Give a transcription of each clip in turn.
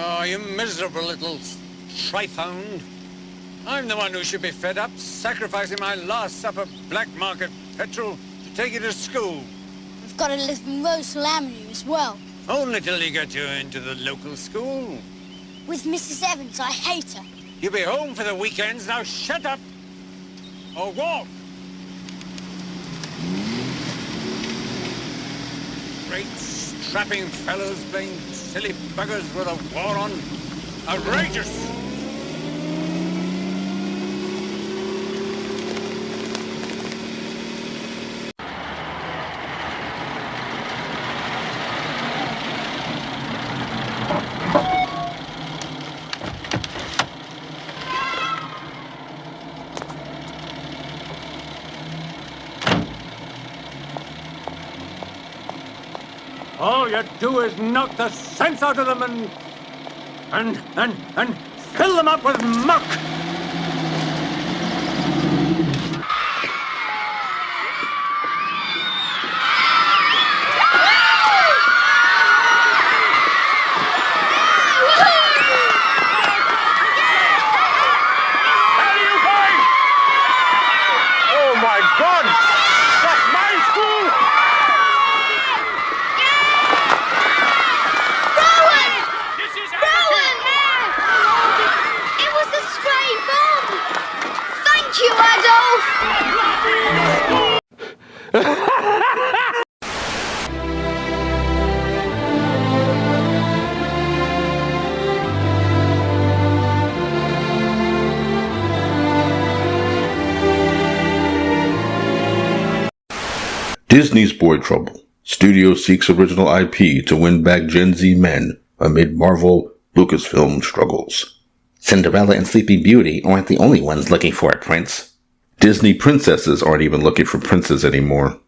Oh, you miserable little trifound. I'm the one who should be fed up, sacrificing my last sup of black market petrol to take you to school. We've got to live in Roseville Avenue as well. Only till you get you into the local school. With Mrs. Evans, I hate her. You'll be home for the weekends, now shut up! Or walk! Great strapping fellows playing silly buggers with a war on. Outrageous! All you do is knock the sense out of them and fill them up with muck. Where are you going? Oh my God! That's my school! Thank you, Adolf! Disney's Boy Trouble. Studio seeks original IP to win back Gen Z men amid Marvel Lucasfilm struggles. Cinderella and Sleeping Beauty aren't the only ones looking for a prince. Disney princesses aren't even looking for princes anymore.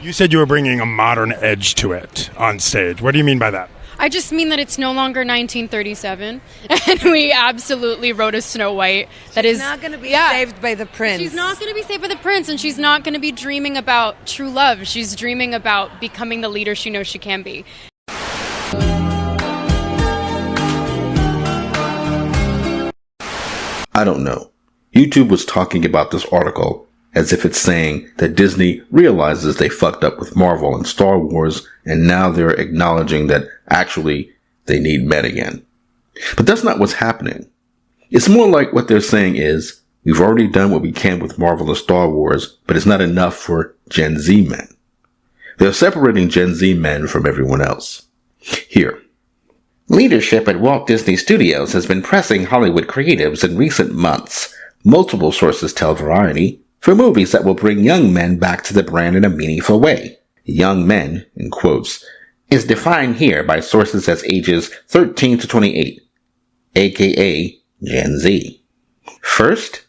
You said you were bringing a modern edge to it on stage. What do you mean by that? I just mean that it's no longer 1937, and we absolutely wrote a Snow White that is not going to be saved by the prince. She's not going to be saved by the prince, and she's not going to be dreaming about true love. She's dreaming about becoming the leader she knows she can be. I don't know. YouTube was talking about this article as if it's saying that Disney realizes they fucked up with Marvel and Star Wars, and now they're acknowledging that actually they need men again. But that's not what's happening. It's more like what they're saying is, we've already done what we can with Marvel and Star Wars, but it's not enough for Gen Z men. They're separating Gen Z men from everyone else. Here. Leadership at Walt Disney Studios has been pressing Hollywood creatives in recent months, multiple sources tell Variety, for movies that will bring young men back to the brand in a meaningful way. Young men, in quotes, is defined here by sources as ages 13 to 28, aka Gen Z. First,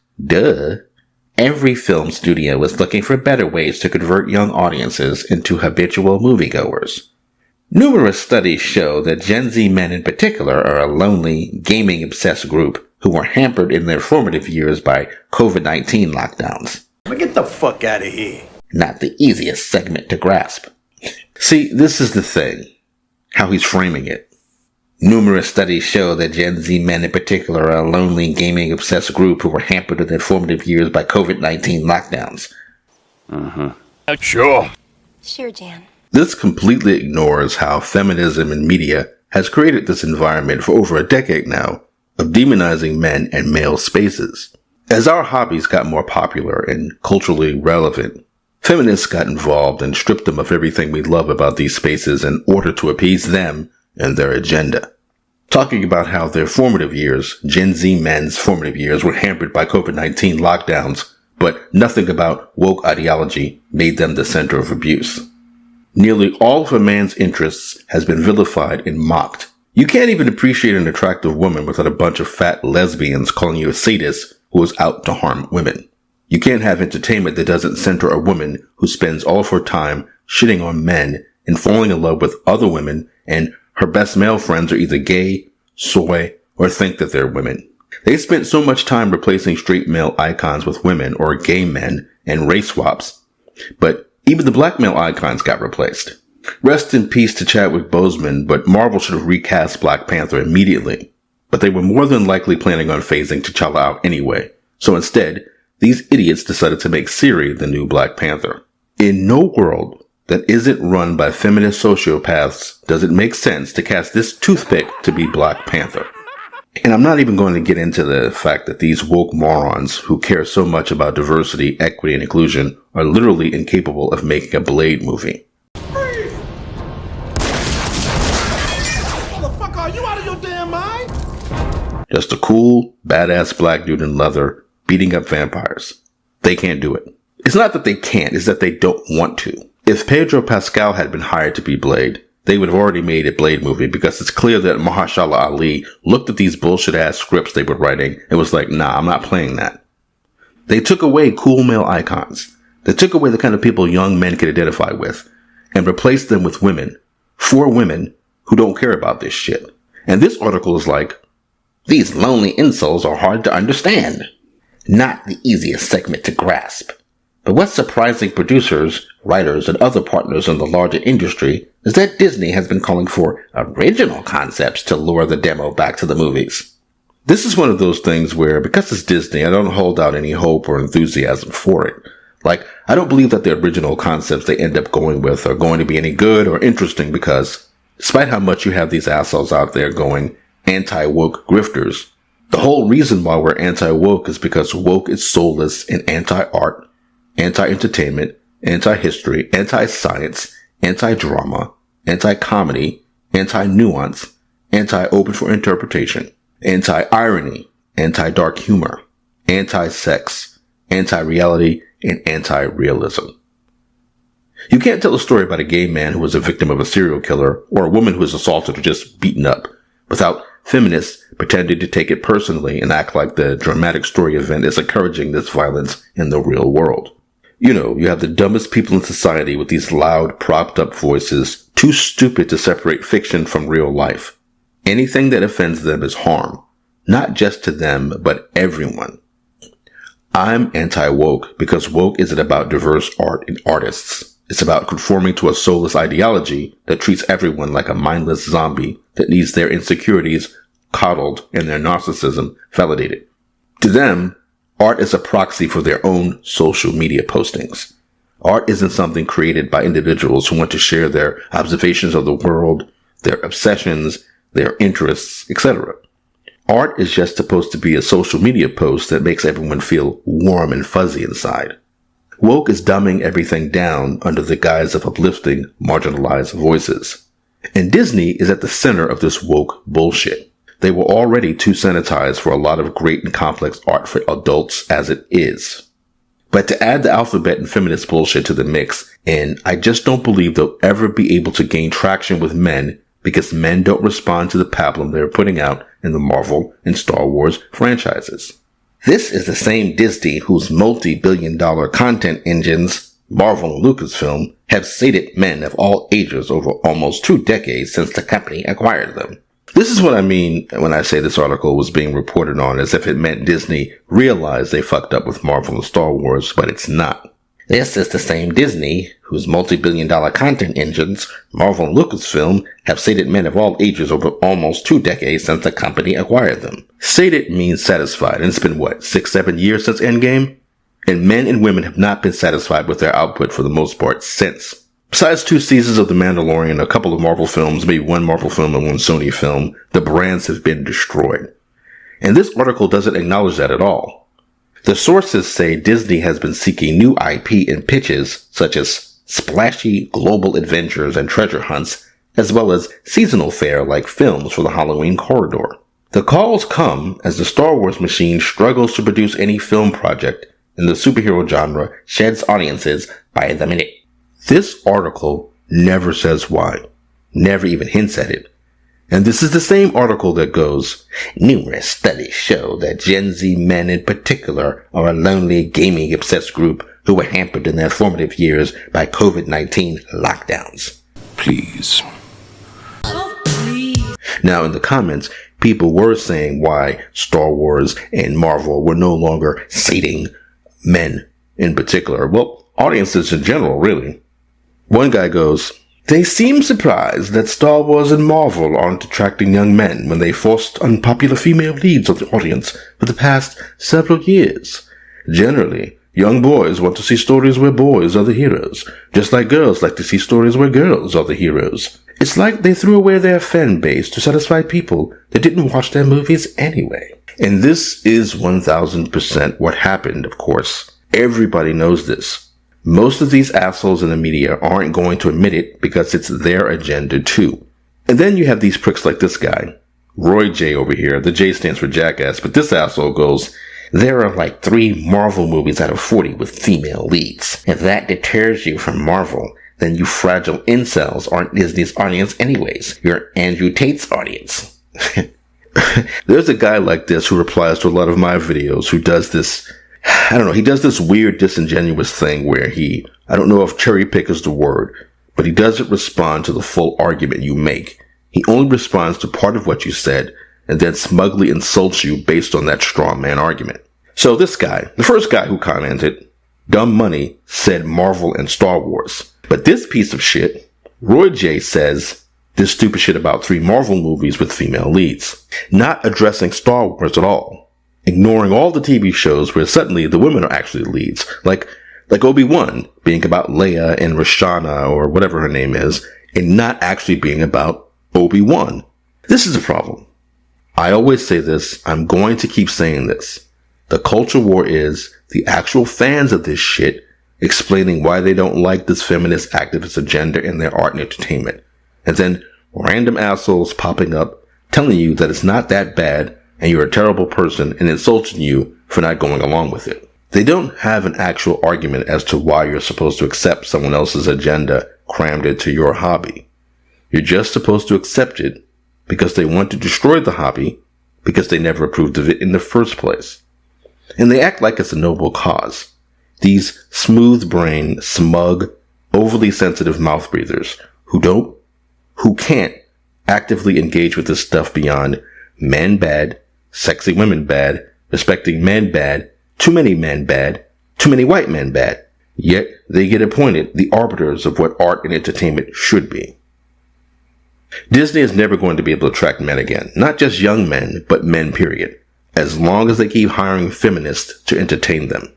every film studio is looking for better ways to convert young audiences into habitual moviegoers. Numerous studies show that Gen Z men in particular are a lonely, gaming-obsessed group who were hampered in their formative years by COVID-19 lockdowns. Get the fuck out of here. Not the easiest segment to grasp. See, this is the thing. How he's framing it. Numerous studies show that Gen Z men in particular are a lonely, gaming-obsessed group who were hampered in their formative years by COVID-19 lockdowns. Sure. Sure, Jan. This completely ignores how feminism in media has created this environment for over a decade now of demonizing men and male spaces. As our hobbies got more popular and culturally relevant, feminists got involved and stripped them of everything we love about these spaces in order to appease them and their agenda. Talking about how their formative years, Gen Z men's formative years, were hampered by COVID-19 lockdowns, but nothing about woke ideology made them the center of abuse. Nearly all of a man's interests has been vilified and mocked. You can't even appreciate an attractive woman without a bunch of fat lesbians calling you a sadist who is out to harm women. You can't have entertainment that doesn't center a woman who spends all of her time shitting on men and falling in love with other women, and her best male friends are either gay, soy, or think that they're women. They spent so much time replacing straight male icons with women or gay men and race swaps, but even the black male icons got replaced. Rest in peace to Chadwick Boseman, but Marvel should have recast Black Panther immediately. But they were more than likely planning on phasing T'Challa out anyway. So instead, these idiots decided to make Shuri the new Black Panther. In no world that isn't run by feminist sociopaths does it make sense to cast this toothpick to be Black Panther. And I'm not even going to get into the fact that these woke morons who care so much about diversity, equity, and inclusion are literally incapable of making a Blade movie. Motherfucker, are you out of your damn mind? Just a cool, badass black dude in leather beating up vampires. They can't do it. It's not that they can't, it's that they don't want to. If Pedro Pascal had been hired to be Blade, they would have already made a Blade movie because it's clear that Mahershala Ali looked at these bullshit-ass scripts they were writing and was like, nah, I'm not playing that. They took away cool male icons. They took away the kind of people young men could identify with and replaced them with women, for women who don't care about this shit. And this article is like, these lonely incels are hard to understand. Not the easiest segment to grasp. But what's surprising producers, writers, and other partners in the larger industry is that Disney has been calling for original concepts to lure the demo back to the movies. This is one of those things where, because it's Disney, I don't hold out any hope or enthusiasm for it. Like, I don't believe that the original concepts they end up going with are going to be any good or interesting because, despite how much you have these assholes out there going anti-woke grifters, the whole reason why we're anti-woke is because woke is soulless and anti-art, anti-entertainment, anti-history, anti-science, anti-drama, anti-comedy, anti-nuance, anti-open for interpretation, anti-irony, anti-dark humor, anti-sex, anti-reality, and anti-realism. You can't tell a story about a gay man who was a victim of a serial killer or a woman who was assaulted or just beaten up without feminists pretending to take it personally and act like the dramatic story event is encouraging this violence in the real world. You know, you have the dumbest people in society with these loud, propped up voices, too stupid to separate fiction from real life. Anything that offends them is harm, not just to them, but everyone. I'm anti-woke because woke isn't about diverse art and artists. It's about conforming to a soulless ideology that treats everyone like a mindless zombie that needs their insecurities coddled and their narcissism validated. To them, art is a proxy for their own social media postings. Art isn't something created by individuals who want to share their observations of the world, their obsessions, their interests, etc. Art is just supposed to be a social media post that makes everyone feel warm and fuzzy inside. Woke is dumbing everything down under the guise of uplifting marginalized voices. And Disney is at the center of this woke bullshit. They were already too sanitized for a lot of great and complex art for adults as it is. But to add the alphabet and feminist bullshit to the mix, and I just don't believe they'll ever be able to gain traction with men because men don't respond to the pablum they're putting out in the Marvel and Star Wars franchises. This is the same Disney whose multi-billion-dollar content engines, Marvel and Lucasfilm, have sated men of all ages over almost 2 decades since the company acquired them. This is what I mean when I say this article was being reported on as if it meant Disney realized they fucked up with Marvel and Star Wars, but it's not. This is the same Disney whose multi-billion-dollar content engines, Marvel and Lucasfilm, have sated men of all ages over almost 2 decades since the company acquired them. Sated means satisfied, and it's been 6-7 years since Endgame? And men and women have not been satisfied with their output for the most part since. Besides 2 seasons of The Mandalorian, a couple of Marvel films, maybe 1 Marvel film and 1 Sony film, the brands have been destroyed. And this article doesn't acknowledge that at all. The sources say Disney has been seeking new IP and pitches, such as splashy global adventures and treasure hunts, as well as seasonal fare like films for the Halloween corridor. The calls come as the Star Wars machine struggles to produce any film project, and the superhero genre sheds audiences by the minute. This article never says why, never even hints at it. And this is the same article that goes, numerous studies show that Gen Z men in particular are a lonely, gaming-obsessed group who were hampered in their formative years by COVID-19 lockdowns. Please. Oh, please. Now, in the comments, people were saying why Star Wars and Marvel were no longer sating men in particular. Well, audiences in general, really. One guy goes, They seem surprised that Star Wars and Marvel aren't attracting young men when they forced unpopular female leads on the audience for the past several years. Generally, young boys want to see stories where boys are the heroes, just like girls like to see stories where girls are the heroes. It's like they threw away their fan base to satisfy people that didn't watch their movies anyway. And this is 1000% what happened, of course. Everybody knows this. Most of these assholes in the media aren't going to admit it because it's their agenda too. And then you have these pricks like this guy, Roy J over here. The J stands for jackass, but this asshole goes, there are like 3 Marvel movies out of 40 with female leads. If that deters you from Marvel, then you fragile incels aren't Disney's audience anyways. You're Andrew Tate's audience. There's a guy like this who replies to a lot of my videos who does this, I don't know, he does this weird disingenuous thing where I don't know if cherry pick is the word, but he doesn't respond to the full argument you make. He only responds to part of what you said and then smugly insults you based on that straw man argument. So this guy, the first guy who commented, Dumb Money, said Marvel and Star Wars. But this piece of shit, Roy J, says this stupid shit about 3 Marvel movies with female leads, not addressing Star Wars at all. Ignoring all the TV shows where suddenly the women are actually leads, like Obi-Wan being about Leia and Rashana or whatever her name is, and not actually being about Obi-Wan. This is a problem. I always say this, I'm going to keep saying this. The culture war is the actual fans of this shit explaining why they don't like this feminist activist agenda in their art and entertainment. And then random assholes popping up telling you that it's not that bad and you're a terrible person and insulting you for not going along with it. They don't have an actual argument as to why you're supposed to accept someone else's agenda crammed into your hobby. You're just supposed to accept it because they want to destroy the hobby because they never approved of it in the first place. And they act like it's a noble cause. These smooth-brained, smug, overly sensitive mouth breathers who can't actively engage with this stuff beyond men bad, sexy women bad, respecting men bad, too many men bad, too many white men bad. Yet they get appointed the arbiters of what art and entertainment should be. Disney is never going to be able to attract men again. Not just young men, but men period. As long as they keep hiring feminists to entertain them.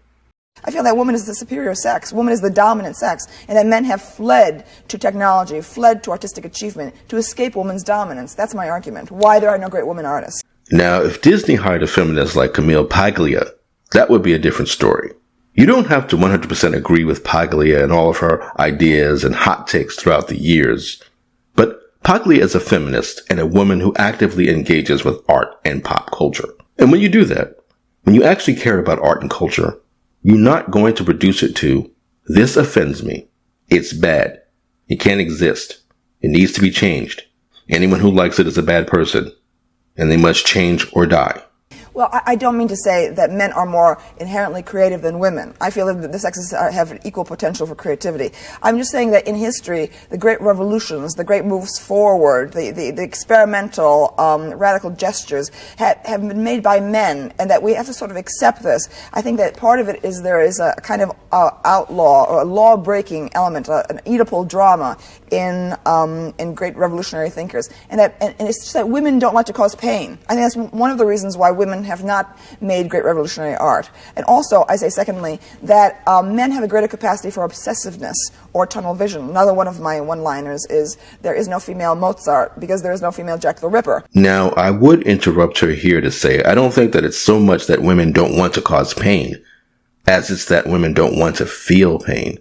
I feel that woman is the superior sex, woman is the dominant sex, and that men have fled to technology, fled to artistic achievement, to escape woman's dominance. That's my argument. Why there are no great women artists. Now, if Disney hired a feminist like Camille Paglia, that would be a different story. You don't have to 100% agree with Paglia and all of her ideas and hot takes throughout the years, but Paglia is a feminist and a woman who actively engages with art and pop culture. And when you do that, when you actually care about art and culture, you're not going to reduce it to, this offends me. It's bad. It can't exist. It needs to be changed. Anyone who likes it is a bad person, and they must change or die. Well, I don't mean to say that men are more inherently creative than women. I feel that the sexes have equal potential for creativity. I'm just saying that in history, the great revolutions, the great moves forward, the experimental, radical gestures have been made by men, and that we have to sort of accept this. I think that part of it is there is a kind of outlaw or a law-breaking element, an Oedipal drama in great revolutionary thinkers, and it's just that women don't like to cause pain. I think that's one of the reasons why women have not made great revolutionary art. And also, I say secondly, that men have a greater capacity for obsessiveness or tunnel vision. Another one of my one-liners is, there is no female Mozart because there is no female Jack the Ripper. Now, I would interrupt her here to say, I don't think that it's so much that women don't want to cause pain, as it's that women don't want to feel pain.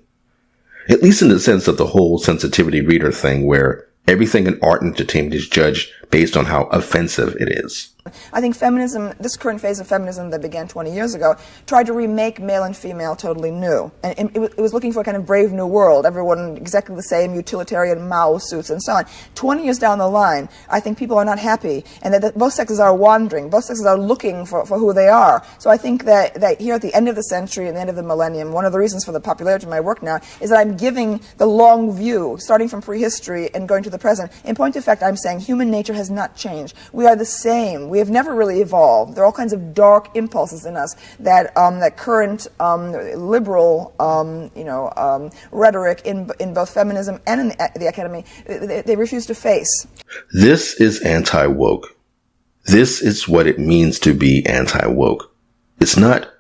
At least in the sense of the whole sensitivity reader thing where everything in art and entertainment is judged based on how offensive it is. I think feminism, this current phase of feminism that began 20 years ago, tried to remake male and female totally new. And it was looking for a kind of brave new world, everyone exactly the same, utilitarian Mao suits and so on. 20 years down the line, I think people are not happy, and that both sexes are wandering, both sexes are looking for who they are. So I think that here at the end of the century and the end of the millennium, one of the reasons for the popularity of my work now is that I'm giving the long view, starting from prehistory and going to the present. In point of fact, I'm saying human nature has not changed. We are the same. We have never really evolved. There are all kinds of dark impulses in us that that current liberal rhetoric in both feminism and in the academy they refuse to face. This is anti-woke. This is what it means to be anti-woke. It's not,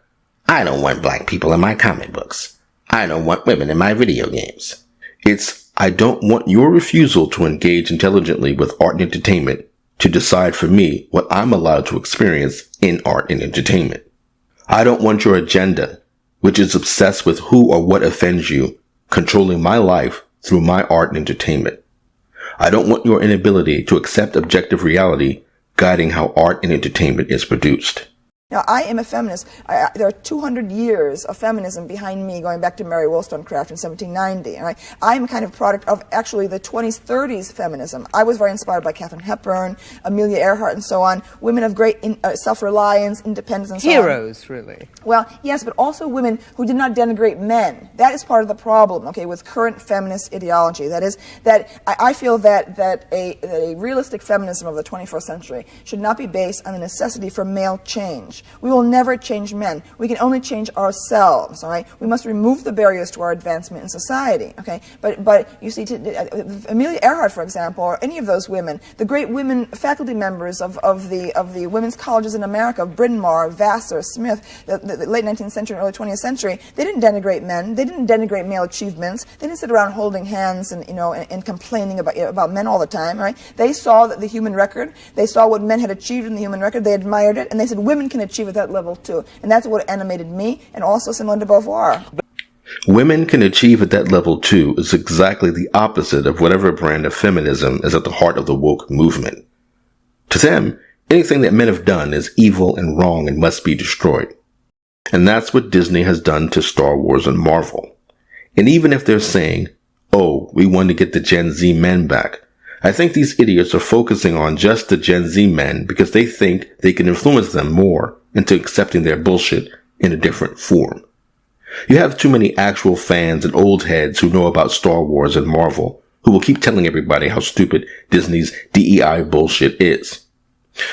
I don't want black people in my comic books. I don't want women in my video games. It's, I don't want your refusal to engage intelligently with art and entertainment to decide for me what I'm allowed to experience in art and entertainment. I don't want your agenda, which is obsessed with who or what offends you, controlling my life through my art and entertainment. I don't want your inability to accept objective reality guiding how art and entertainment is produced. Now, I am a feminist. There are 200 years of feminism behind me, going back to Mary Wollstonecraft in 1790. And I'm a kind of product of actually the 20s, 30s feminism. I was very inspired by Katharine Hepburn, Amelia Earhart, and so on. Women of great self-reliance, independence, and so on. Heroes, really. Well, yes, but also women who did not denigrate men. That is part of the problem, okay, with current feminist ideology. That is, that I feel that a realistic feminism of the 21st century should not be based on the necessity for male change. We will never change men. We can only change ourselves, all right? We must remove the barriers to our advancement in society, okay? But you see, Amelia Earhart, for example, or any of those women, the great women faculty members of the women's colleges in America, of Bryn Mawr, Vassar, Smith, the late 19th century and early 20th century, they didn't denigrate men. They didn't denigrate male achievements. They didn't sit around holding hands and, and complaining about men all the time, right? They saw that the human record. They saw what men had achieved in the human record. They admired it, and they said women can achieve at that level too. And that's what animated me, and also Simone de Beauvoir. Women can achieve at that level too is exactly the opposite of whatever brand of feminism is at the heart of the woke movement. To them, anything that men have done is evil and wrong and must be destroyed. And that's what Disney has done to Star Wars and Marvel. And even if they're saying, oh, we want to get the Gen Z men back, I think these idiots are focusing on just the Gen Z men because they think they can influence them more into accepting their bullshit in a different form. You have too many actual fans and old heads who know about Star Wars and Marvel who will keep telling everybody how stupid Disney's DEI bullshit is.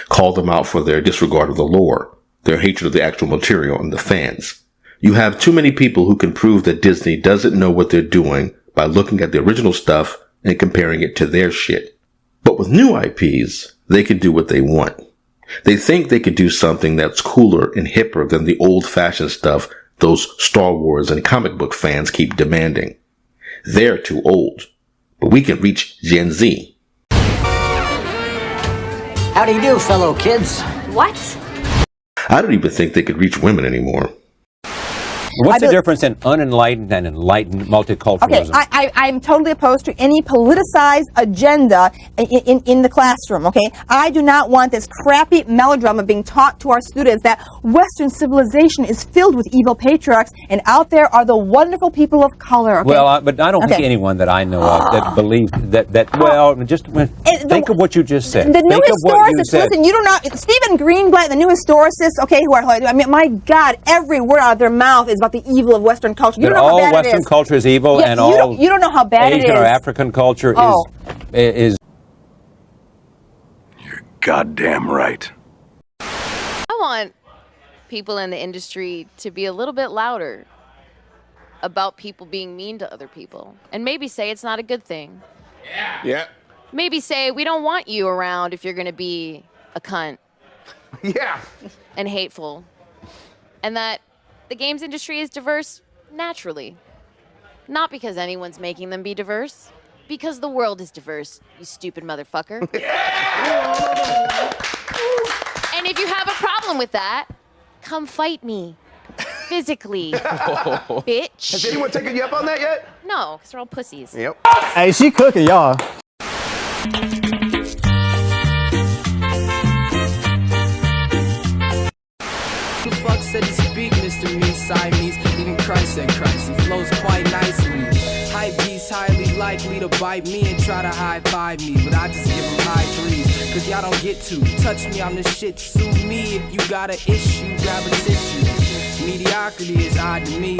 Call them out for their disregard of the lore, their hatred of the actual material and the fans. You have too many people who can prove that Disney doesn't know what they're doing by looking at the original stuff and comparing it to their shit. But with new IPs, they can do what they want. They think they could do something that's cooler and hipper than the old-fashioned stuff those Star Wars and comic book fans keep demanding. They're too old, but we can reach Gen Z. How do you do, fellow kids? What? I don't even think they could reach women anymore. What's the difference in unenlightened and enlightened multiculturalism? Okay, I'm totally opposed to any politicized agenda in the classroom, okay? I do not want this crappy melodrama being taught to our students that Western civilization is filled with evil patriarchs and out there are the wonderful people of color, okay? Well, but I don't think anyone that I know of that believes that just think of what you just said. The new historicists, listen, you don't know, Stephen Greenblatt, the new historicists, okay, I mean, my God, every word out of their mouth is about the evil of Western culture. You don't know how bad it is. All Western culture is evil, yeah, and all you don't know how bad Asian it is. or African culture is. You're goddamn right. I want people in the industry to be a little bit louder about people being mean to other people, and maybe say it's not a good thing. Yeah. Maybe say we don't want you around if you're going to be a cunt. Yeah. And hateful, and that the games industry is diverse naturally. Not because anyone's making them be diverse. Because the world is diverse, you stupid motherfucker. And if you have a problem with that, come fight me. Physically. Bitch. Has anyone taken you up on that yet? No, because they're all pussies. Yep. Hey, she cooking, y'all. Fuck said to speak, Mr. Me, Siamese, even Christ said Christ, he flows quite nicely. Hype beast highly likely to bite me and try to high-five me, but I just give him high threes, cause y'all don't get to touch me on the shit, sue me if you got an issue, grab a tissue. Mediocrity is odd to me.